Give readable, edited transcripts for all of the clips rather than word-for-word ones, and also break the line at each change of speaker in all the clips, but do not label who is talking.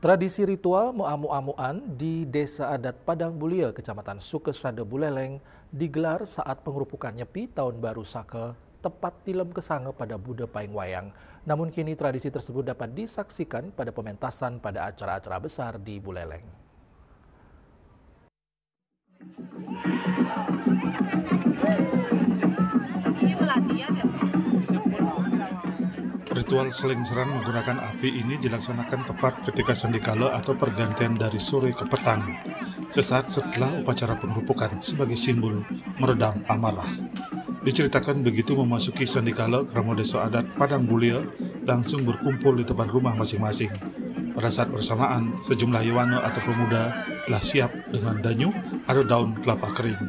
Tradisi ritual muamu-amuan di Desa Adat Padang Bulia, Kecamatan Sukesada Buleleng, digelar saat pengerupukan Nyepi Tahun Baru Saka, tepat di Lem Kesange pada Buda Paing Wayang. Namun kini tradisi tersebut dapat disaksikan pada pementasan pada acara-acara besar di Buleleng.
Ritual saling serang menggunakan api ini dilaksanakan tepat ketika sandikala atau pergantian dari sore ke petang, sesaat setelah upacara pengerupukan sebagai simbol meredam amarah. Diceritakan begitu memasuki sandikala, Kramo Desa Adat Padang Bulia langsung berkumpul di depan rumah masing-masing. Pada saat bersamaan, sejumlah Yawano atau pemuda telah siap dengan danyuh atau daun kelapa kering.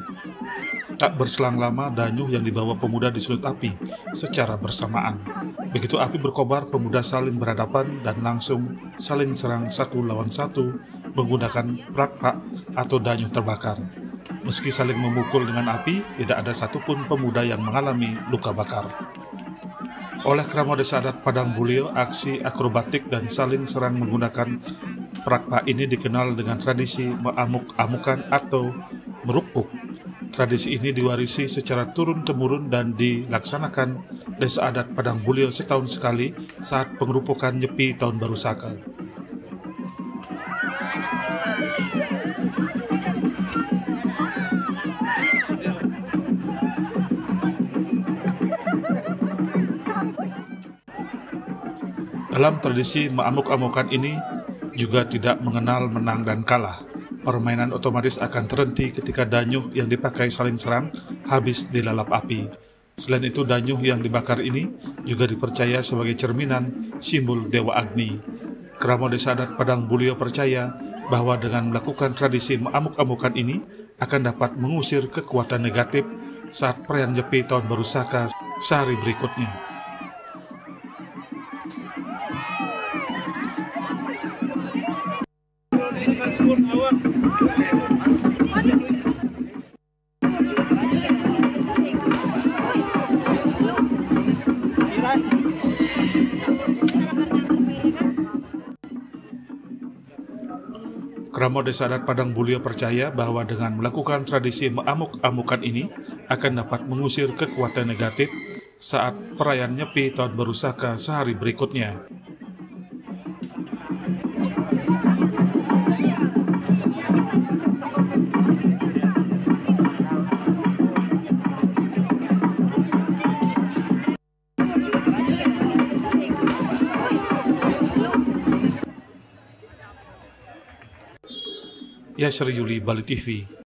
Tak berselang lama, danyuh yang dibawa pemuda disulut api secara bersamaan. Begitu api berkobar, pemuda saling berhadapan dan langsung saling serang satu lawan satu menggunakan prakpak atau danyuh terbakar. Meski saling memukul dengan api, tidak ada satupun pemuda yang mengalami luka bakar. Oleh Kramo Desa Adat Padang Bulia, aksi akrobatik dan saling serang menggunakan prakpak ini dikenal dengan tradisi meamuk-amukan atau merupuk. Tradisi ini diwarisi secara turun-temurun dan dilaksanakan Desa Adat Padang Bulia setahun sekali saat pengerupukan Nyepi Tahun Baru Saka. Dalam tradisi meamuk-amukan ini juga tidak mengenal menang dan kalah. Permainan otomatis akan terhenti ketika danyuh yang dipakai saling serang habis dilalap api. Selain itu, danyuh yang dibakar ini juga dipercaya sebagai cerminan simbol Dewa Agni. Kramo Desa Adat Padang Bulia percaya bahwa dengan melakukan tradisi meamuk-amukan ini akan dapat mengusir kekuatan negatif saat perayaan Nyepi Tahun Baru Saka sehari berikutnya. Kramo Desa Adat Padang Bulia percaya bahwa dengan melakukan tradisi meamuk-amukan ini akan dapat mengusir kekuatan negatif saat perayaan Nyepi Tahun Baru Saka sehari berikutnya. Yasri Yuli, Bali TV.